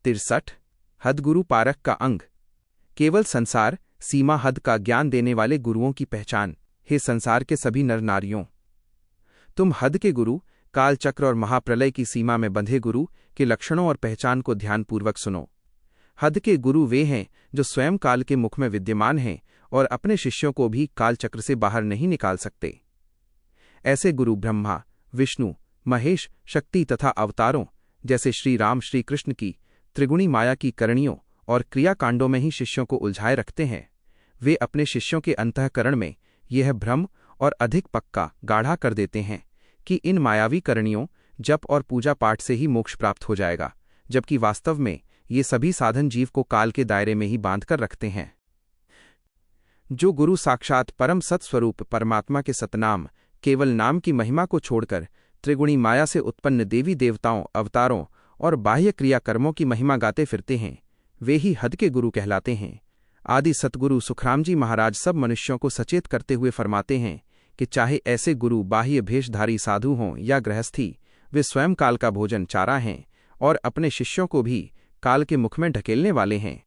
63 हदगुरु पारख का अंग। केवल संसार सीमा हद का ज्ञान देने वाले गुरुओं की पहचान। हे संसार के सभी नर नारियों, तुम हद के गुरु, काल चक्र और महाप्रलय की सीमा में बंधे गुरु के लक्षणों और पहचान को ध्यानपूर्वक सुनो। हद के गुरु वे हैं जो स्वयं काल के मुख में विद्यमान हैं और अपने शिष्यों को भी काल चक्र से बाहर नहीं निकाल सकते। ऐसे गुरु ब्रह्मा, विष्णु, महेश, शक्ति तथा अवतारों जैसे श्री राम, श्री कृष्ण की त्रिगुणी माया की करणियों और क्रियाकांडों में ही शिष्यों को उलझाए रखते हैं। वे अपने शिष्यों के अंतःकरण में यह भ्रम और अधिक पक्का गाढ़ा कर देते हैं कि इन मायावी करणियों, जप और पूजा पाठ से ही मोक्ष प्राप्त हो जाएगा, जबकि वास्तव में ये सभी साधन जीव को काल के दायरे में ही बांध कर रखते हैं। जो गुरु साक्षात परम सत्स्वरूप परमात्मा के सतनाम केवल नाम की महिमा को छोड़कर त्रिगुणी माया से उत्पन्न देवी देवताओं, अवतारों और बाह्य क्रियाकर्मों की महिमा गाते फिरते हैं, वे ही हद के गुरु कहलाते हैं। आदि सतगुरु सुखराम जी महाराज सब मनुष्यों को सचेत करते हुए फरमाते हैं कि चाहे ऐसे गुरु बाह्य भेषधारी साधु हों या गृहस्थी, वे स्वयं काल का भोजन चारा हैं और अपने शिष्यों को भी काल के मुख में ढकेलने वाले हैं।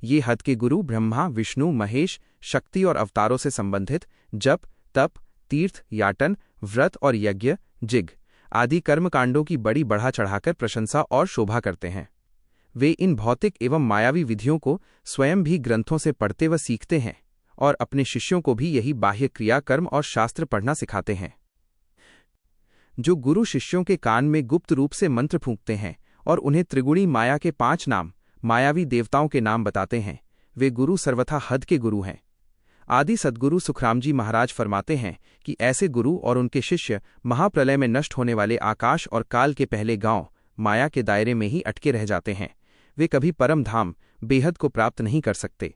ये हद के गुरु ब्रह्मा, विष्णु, महेश, शक्ति और अवतारों से संबंधित जप, तप, तीर्थ, याटन, व्रत और यज्ञ, जिग आदि कर्मकांडों की बड़ी बढ़ा चढ़ाकर प्रशंसा और शोभा करते हैं। वे इन भौतिक एवं मायावी विधियों को स्वयं भी ग्रंथों से पढ़ते व सीखते हैं और अपने शिष्यों को भी यही बाह्य क्रिया, कर्म और शास्त्र पढ़ना सिखाते हैं। जो गुरु शिष्यों के कान में गुप्त रूप से मंत्र फूंकते हैं और उन्हें त्रिगुणी माया के 5 नाम, मायावी देवताओं के नाम बताते हैं, वे गुरु सर्वथा हद के गुरु हैं। आदि सद्गुरु सुखराम जी महाराज फरमाते हैं कि ऐसे गुरु और उनके शिष्य महाप्रलय में नष्ट होने वाले आकाश और काल के पहले गांव माया के दायरे में ही अटके रह जाते हैं। वे कभी परम धाम बेहद को प्राप्त नहीं कर सकते।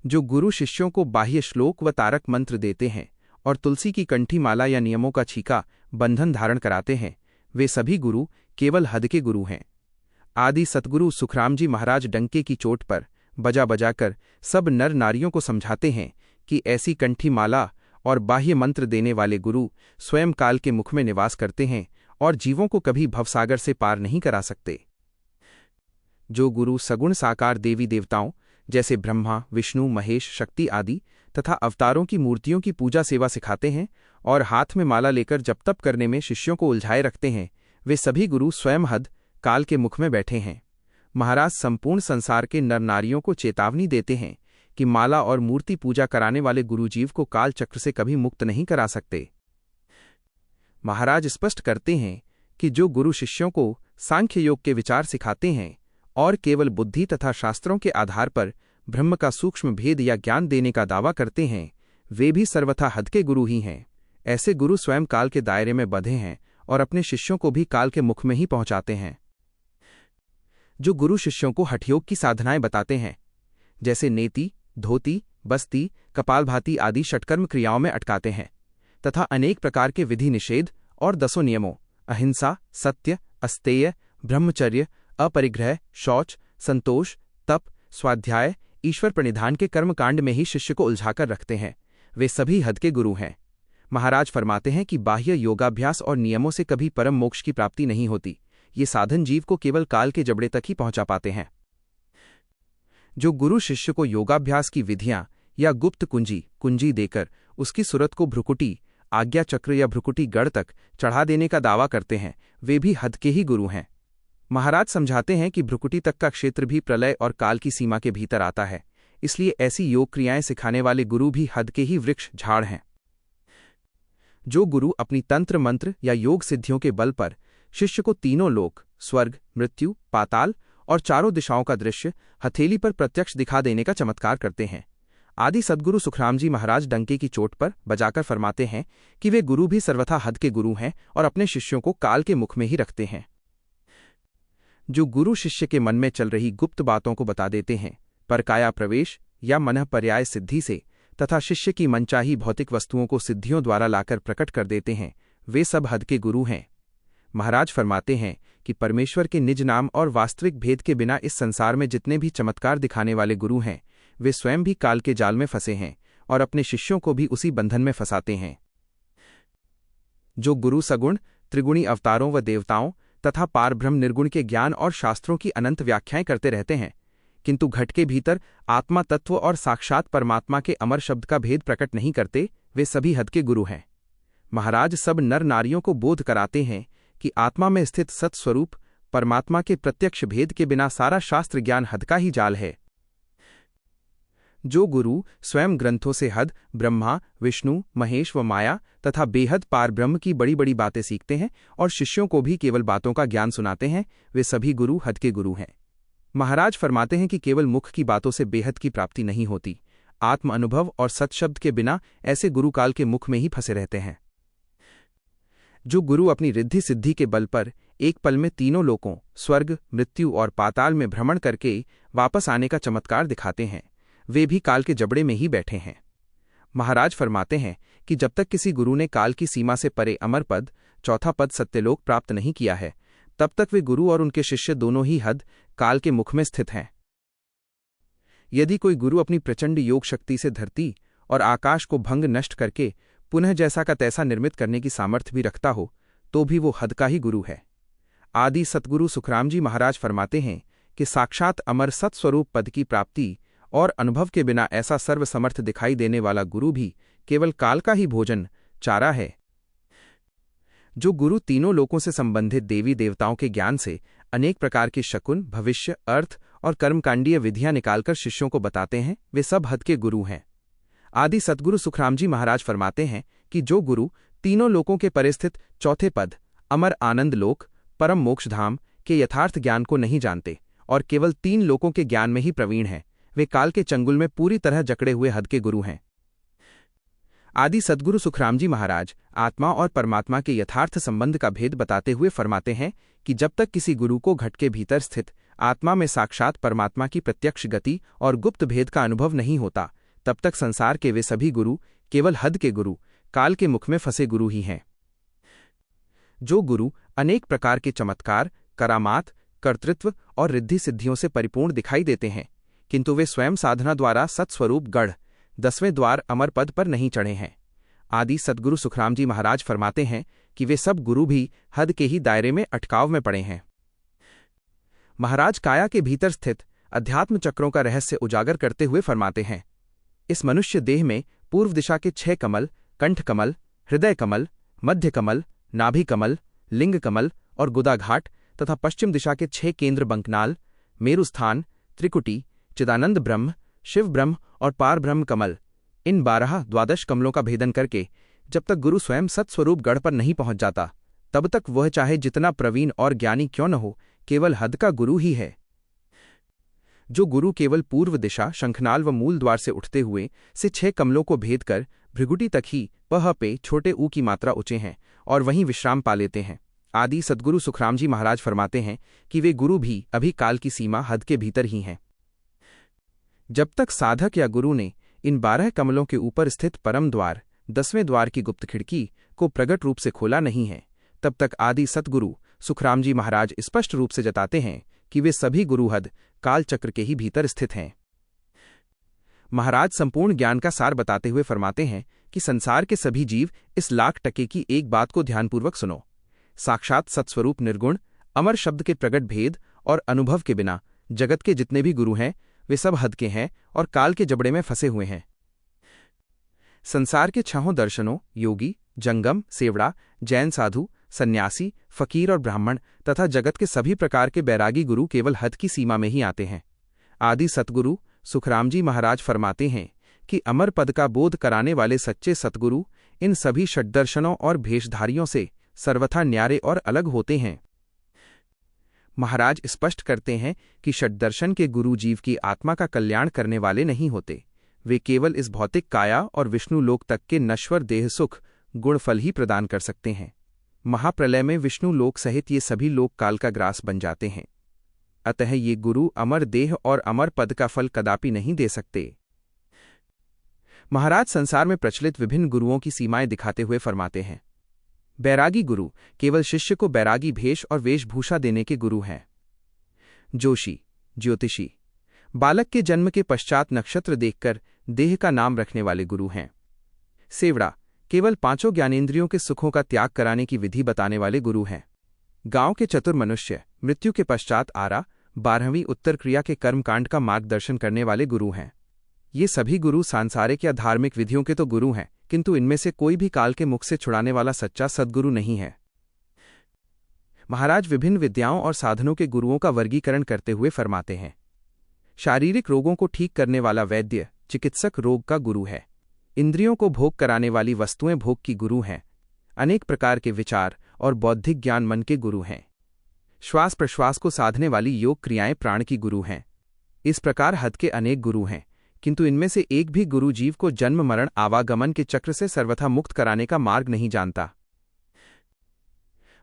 जो गुरु शिष्यों को बाह्य श्लोक व तारक मंत्र देते हैं और तुलसी की कंठी माला या नियमों का छीका बंधन धारण कराते हैं, वे सभी गुरु केवल हद के गुरु हैं। आदि सतगुरु सुखराम जी महाराज डंके की चोट पर बजा बजाकर सब नर नारियों को समझाते हैं कि ऐसी कंठी माला और बाह्य मंत्र देने वाले गुरु स्वयं काल के मुख में निवास करते हैं और जीवों को कभी भवसागर से पार नहीं करा सकते। जो गुरु सगुण साकार देवी देवताओं जैसे ब्रह्मा, विष्णु, महेश, शक्ति आदि तथा अवतारों की मूर्तियों की पूजा सेवा सिखाते हैं और हाथ में माला लेकर जप तप करने में शिष्यों को उलझाए रखते हैं, वे सभी गुरु स्वयं हद काल के मुख में बैठे हैं। महाराज संपूर्ण संसार के नर नारियों को चेतावनी देते हैं कि माला और मूर्ति पूजा कराने वाले गुरुजीव को काल चक्र से कभी मुक्त नहीं करा सकते। महाराज स्पष्ट करते हैं कि जो गुरु शिष्यों को सांख्य योग के विचार सिखाते हैं और केवल बुद्धि तथा शास्त्रों के आधार पर ब्रह्म का सूक्ष्म भेद या ज्ञान देने का दावा करते हैं, वे भी सर्वथा हद के गुरु ही हैं। ऐसे गुरु स्वयं काल के दायरे में बंधे हैं और अपने शिष्यों को भी काल के मुख में ही पहुंचाते हैं। जो गुरु शिष्यों को हठयोग की साधनाएं बताते हैं, जैसे नेति, धोती, बस्ती, कपालभाति आदि षटकर्म क्रियाओं में अटकाते हैं तथा अनेक प्रकार के विधि निषेध और 10 नियमों अहिंसा, सत्य, अस्तेय, ब्रह्मचर्य, अपरिग्रह, शौच, संतोष, तप, स्वाध्याय, ईश्वर प्रणिधान के कर्मकांड में ही शिष्य को उलझाकर रखते हैं, वे सभी हद के गुरु हैं। महाराज फरमाते हैं कि बाह्य योगाभ्यास और नियमों से कभी परम मोक्ष की प्राप्ति नहीं होती, ये साधन जीव को केवल काल के जबड़े तक ही पहुंचा पाते हैं। जो गुरु शिष्य को योगाभ्यास की विधियां या गुप्त कुंजी देकर उसकी सुरत को भ्रुकुटी, आज्ञा चक्र या भ्रुकुटी गढ़ तक चढ़ा देने का दावा करते हैं, वे भी हद के ही गुरु हैं। महाराज समझाते हैं कि भ्रुकुटी तक का क्षेत्र भी प्रलय और काल की सीमा के भीतर आता है, इसलिए ऐसी योग क्रियाएं सिखाने वाले गुरु भी हद के ही वृक्ष झाड़ हैं। जो गुरु अपनी तंत्र मंत्र या योग सिद्धियों के बल पर शिष्य को तीनों लोक, स्वर्ग, मृत्यु, पाताल और चारों दिशाओं का दृश्य हथेली पर प्रत्यक्ष दिखा देने का चमत्कार करते हैं, आदि सद्गुरु सुखराम जी महाराज डंके की चोट पर बजाकर फरमाते हैं कि वे गुरु भी सर्वथा हद के गुरु हैं और अपने शिष्यों को काल के मुख में ही रखते हैं। जो गुरु शिष्य के मन में चल रही गुप्त बातों को बता देते हैं, परकाया प्रवेश या मनः पर्याय सिद्धि से तथा शिष्य की मनचाही भौतिक वस्तुओं को सिद्धियों द्वारा लाकर प्रकट कर देते हैं, वे सब हद के गुरु हैं। महाराज फरमाते हैं कि परमेश्वर के निज नाम और वास्तविक भेद के बिना इस संसार में जितने भी चमत्कार दिखाने वाले गुरु हैं, वे स्वयं भी काल के जाल में फंसे हैं और अपने शिष्यों को भी उसी बंधन में फंसाते हैं। जो गुरु सगुण त्रिगुणी अवतारों व देवताओं तथा पारब्रह्म निर्गुण के ज्ञान और शास्त्रों की अनंत व्याख्याएं करते रहते हैं, किंतु घट के भीतर आत्मा तत्व और साक्षात परमात्मा के अमर शब्द का भेद प्रकट नहीं करते, वे सभी हद के गुरु हैं। महाराज सब नर नारियों को बोध कराते हैं कि आत्मा में स्थित सत्स्वरूप परमात्मा के प्रत्यक्ष भेद के बिना सारा शास्त्र ज्ञान हद का ही जाल है। जो गुरु स्वयं ग्रंथों से हद, ब्रह्मा, विष्णु, महेश व माया तथा बेहद पारब्रह्म की बड़ी बड़ी बातें सीखते हैं और शिष्यों को भी केवल बातों का ज्ञान सुनाते हैं, वे सभी गुरु हद के गुरु हैं। महाराज फरमाते हैं कि केवल मुख की बातों से बेहद की प्राप्ति नहीं होती, आत्म अनुभव और सत्शब्द के बिना ऐसे गुरु काल के मुख में ही फंसे रहते हैं। जो गुरु अपनी रिद्धि सिद्धि के बल पर एक पल में तीनों लोकों स्वर्ग, मृत्यु और पाताल में भ्रमण करके वापस आने का चमत्कार दिखाते हैं, वे भी काल के जबड़े में ही बैठे हैं। महाराज फरमाते हैं कि जब तक किसी गुरु ने काल की सीमा से परे अमर पद, चौथा पद सत्यलोक प्राप्त नहीं किया है, तब तक वे गुरु और उनके शिष्य दोनों ही हद काल के मुख में स्थित हैं। यदि कोई गुरु अपनी प्रचंड योग शक्ति से धरती और आकाश को भंग नष्ट करके पुनः जैसा का तैसा निर्मित करने की सामर्थ्य भी रखता हो, तो भी वो हद का ही गुरु है। आदि सतगुरु सुखराम जी महाराज फरमाते हैं कि साक्षात अमर सत्स्वरूप पद की प्राप्ति और अनुभव के बिना ऐसा सर्वसमर्थ दिखाई देने वाला गुरु भी केवल काल का ही भोजन, चारा है। जो गुरु तीनों लोकों से संबंधित देवी देवताओं के ज्ञान से अनेक प्रकार की शकुन, भविष्य, अर्थ और कर्मकांडीय विधियां निकालकर शिष्यों को बताते हैं, वे सब हद के गुरु हैं। आदि सतगुरु सुखराम जी महाराज फरमाते हैं कि जो गुरु तीनों लोकों के परिस्थित चौथे पद, अमर आनंद लोक, परम मोक्षधाम के यथार्थ ज्ञान को नहीं जानते और केवल तीन लोकों के ज्ञान में ही प्रवीण हैं, वे काल के चंगुल में पूरी तरह जकड़े हुए हद के गुरु हैं। आदि सद्गुरु सुखराम जी महाराज आत्मा और परमात्मा के यथार्थ संबंध का भेद बताते हुए फरमाते हैं कि जब तक किसी गुरु को घट के भीतर स्थित आत्मा में साक्षात परमात्मा की प्रत्यक्ष गति और गुप्त भेद का अनुभव नहीं होता, तब तक संसार के वे सभी गुरु केवल हद के गुरु, काल के मुख में फंसे गुरु ही हैं। जो गुरु अनेक प्रकार के चमत्कार, करामात, कर्तृत्व और रिद्धि सिद्धियों से परिपूर्ण दिखाई देते हैं, किंतु वे स्वयं साधना द्वारा सत्स्वरूप गढ़ 10वें द्वार अमर पद पर नहीं चढ़े हैं। आदि सद्गुरु सुखराम जी महाराज फरमाते हैं कि वे सब गुरु भी हद के ही दायरे में अटकाव में पड़े हैं। महाराज काया के भीतर स्थित अध्यात्म चक्रों का रहस्य उजागर करते हुए फरमाते हैं, इस मनुष्य देह में पूर्व दिशा के 6 कमल, कंठ कमल, हृदय कमल, मध्य कमल, नाभि कमल, लिंग कमल और गुदाघाट तथा पश्चिम दिशा के 6 केंद्र बंकनाल, मेरुस्थान, त्रिकुटी, चिदानंद ब्रह्म, शिव ब्रह्म और पार ब्रह्म कमल, इन 12-द्वादश कमलों का भेदन करके जब तक गुरु स्वयं सत्स्वरूप गढ़ पर नहीं पहुंच जाता, तब तक वह चाहे जितना प्रवीण और ज्ञानी क्यों न हो, केवल हद का गुरु ही है। जो गुरु केवल पूर्व दिशा, शंखनाल व मूल द्वार से उठते हुए से 6 कमलों को भेद कर भृगुटी तक ही पह पे छोटे ऊ की मात्रा ऊंचे हैं और वहीं विश्राम पा लेते हैं। आदि सद्गुरु सुखराम जी महाराज फरमाते हैं कि वे गुरु भी अभी काल की सीमा हद के भीतर ही हैं। जब तक साधक या गुरु ने इन 12 कमलों के ऊपर स्थित परम द्वार 10वें द्वार की गुप्त खिड़की को प्रगट रूप से खोला नहीं है, तब तक आदि सतगुरु सुखराम जी महाराज स्पष्ट रूप से जताते हैं कि वे सभी गुरु हद काल चक्र के ही भीतर स्थित हैं। महाराज संपूर्ण ज्ञान का सार बताते हुए फरमाते हैं कि संसार के सभी जीव इस लाख टके की एक बात को ध्यानपूर्वक सुनो, साक्षात सत्स्वरूप निर्गुण अमर शब्द के प्रगट भेद और अनुभव के बिना जगत के जितने भी गुरु हैं, वे सब हद के हैं और काल के जबड़े में फंसे हुए हैं। संसार के 6 दर्शनों योगी, जंगम, सेवड़ा, जैन साधु, सन्यासी, फकीर और ब्राह्मण तथा जगत के सभी प्रकार के बैरागी गुरु केवल हद की सीमा में ही आते हैं। आदि सतगुरु सुखराम जी महाराज फरमाते हैं कि अमर पद का बोध कराने वाले सच्चे सतगुरु इन सभी षड्दर्शनों और भेषधारियों से सर्वथा न्यारे और अलग होते हैं। महाराज स्पष्ट करते हैं कि षड्दर्शन के गुरु जीव की आत्मा का कल्याण करने वाले नहीं होते, वे केवल इस भौतिक काया और विष्णु लोक तक के नश्वर देह सुख गुणफल ही प्रदान कर सकते हैं। महाप्रलय में विष्णु लोक सहित ये सभी लोक काल का ग्रास बन जाते हैं, अतः ये गुरु अमर देह और अमर पद का फल कदापि नहीं दे सकते। महाराज संसार में प्रचलित विभिन्न गुरुओं की सीमाएं दिखाते हुए फरमाते हैं, बैरागी गुरु केवल शिष्य को बैरागी भेष और वेशभूषा देने के गुरु हैं। जोशी ज्योतिषी बालक के जन्म के पश्चात नक्षत्र देखकर देह का नाम रखने वाले गुरु हैं। सेवड़ा केवल 5 ज्ञानेंद्रियों के सुखों का त्याग कराने की विधि बताने वाले गुरु हैं। गांव के चतुर मनुष्य मृत्यु के पश्चात 12वीं उत्तर क्रिया के कर्मकांड का मार्गदर्शन करने वाले गुरु हैं। ये सभी गुरु सांसारिक या धार्मिक विधियों के तो गुरु हैं, किंतु इनमें से कोई भी काल के मुख से छुड़ाने वाला सच्चा सद्गुरु नहीं है। महाराज विभिन्न विद्याओं और साधनों के गुरुओं का वर्गीकरण करते हुए फरमाते हैं। शारीरिक रोगों को ठीक करने वाला वैद्य चिकित्सक रोग का गुरु है। इंद्रियों को भोग कराने वाली वस्तुएं भोग की गुरु हैं। अनेक प्रकार के विचार और बौद्धिक ज्ञान मन के गुरु हैं। श्वास प्रश्वास को साधने वाली योग क्रियाएं प्राण की गुरु हैं। इस प्रकार हद के अनेक गुरु हैं, किंतु इनमें से एक भी गुरु जीव को जन्म मरण आवागमन के चक्र से सर्वथा मुक्त कराने का मार्ग नहीं जानता।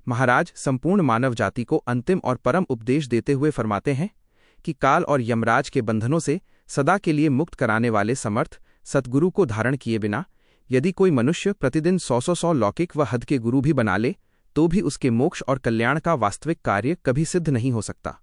महाराज संपूर्ण मानव जाति को अंतिम और परम उपदेश देते हुए फरमाते हैं कि काल और यमराज के बंधनों से सदा के लिए मुक्त कराने वाले समर्थ सतगुरु को धारण किए बिना यदि कोई मनुष्य प्रतिदिन 100 लौकिक व हद के गुरु भी बना ले तो भी उसके मोक्ष और कल्याण का वास्तविक कार्य कभी सिद्ध नहीं हो सकता।